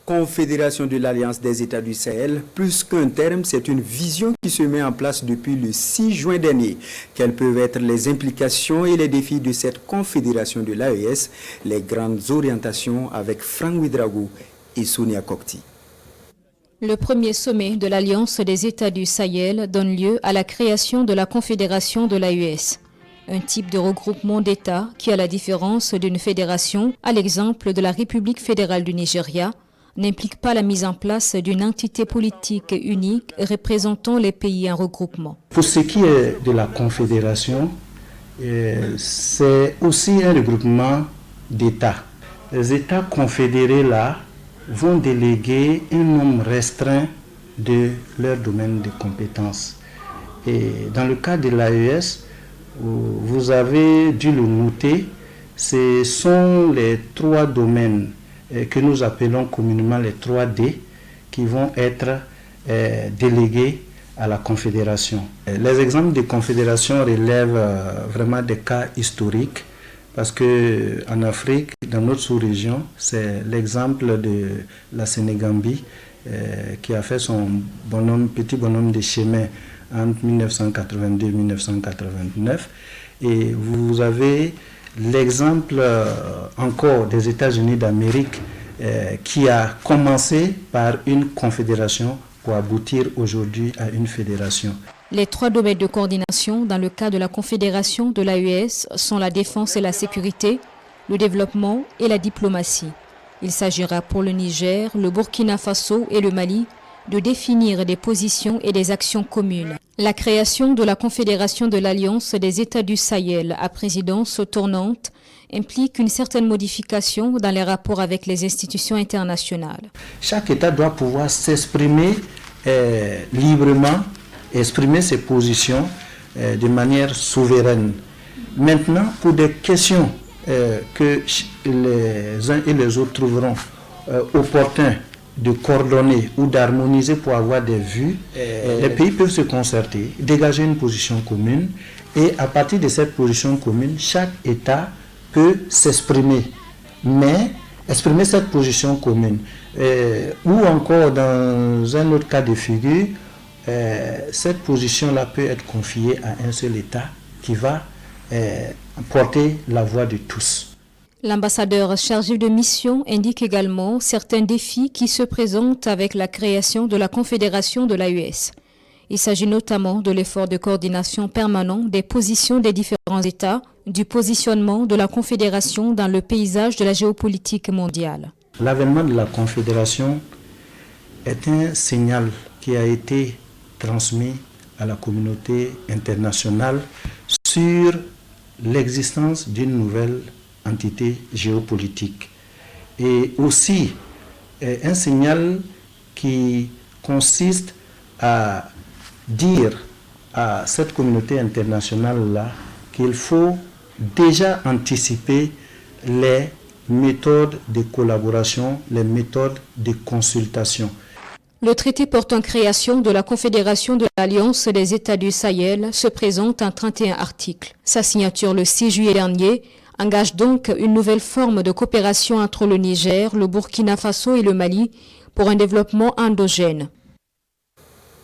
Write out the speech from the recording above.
Confédération de l'Alliance des États du Sahel, plus qu'un terme, c'est une vision qui se met en place depuis le 6 juin dernier. Quelles peuvent être les implications et les défis de cette confédération de l'AES? Les grandes orientations avec Franck Ouédraogo et Sonia Kokti. Le premier sommet de l'Alliance des États du Sahel donne lieu à la création de la Confédération de l'AES. Un type de regroupement d'États qui, à la différence d'une fédération, à l'exemple de la République fédérale du Nigeria, n'implique pas la mise en place d'une entité politique unique représentant les pays en regroupement. Pour ce qui est de la Confédération, c'est aussi un regroupement d'États. Les États confédérés là vont déléguer un nombre restreint de leur domaine de compétences. Et dans le cas de l'AES, vous avez dû le noter, ce sont les 3 domaines que nous appelons communément les 3D qui vont être délégués à la Confédération. Les exemples de confédération relèvent vraiment des cas historiques parce qu'en Afrique, dans notre sous-région, c'est l'exemple de la Sénégambie qui a fait son petit bonhomme de chemin entre 1982 et 1989. Et vous avez l'exemple encore des États-Unis d'Amérique qui a commencé par une confédération pour aboutir aujourd'hui à une fédération. Les 3 domaines de coordination dans le cas de la Confédération de l'AES sont la défense et la sécurité, le développement et la diplomatie. Il s'agira pour le Niger, le Burkina Faso et le Mali de définir des positions et des actions communes. La création de la Confédération de l'Alliance des États du Sahel à présidence tournante implique une certaine modification dans les rapports avec les institutions internationales. Chaque État doit pouvoir s'exprimer librement, exprimer ses positions de manière souveraine. Maintenant, pour des questions que les uns et les autres trouveront opportuns de coordonner ou d'harmoniser pour avoir des vues, les pays peuvent se concerter, dégager une position commune et à partir de cette position commune, chaque État peut s'exprimer, mais exprimer cette position commune. Ou encore dans un autre cas de figure, cette position-là peut être confiée à un seul État qui va porter la voix de tous. L'ambassadeur chargé de mission indique également certains défis qui se présentent avec la création de la Confédération de l'AES. Il s'agit notamment de l'effort de coordination permanent des positions des différents États, du positionnement de la Confédération dans le paysage de la géopolitique mondiale. L'avènement de la Confédération est un signal qui a été transmis à la communauté internationale sur l'existence d'une nouvelle entité géopolitique et aussi un signal qui consiste à dire à cette communauté internationale-là qu'il faut déjà anticiper les méthodes de collaboration, les méthodes de consultation. Le traité portant création de la Confédération de l'Alliance des États du Sahel se présente en 31 articles. Sa signature le 6 juillet dernier engage donc une nouvelle forme de coopération entre le Niger, le Burkina Faso et le Mali pour un développement endogène.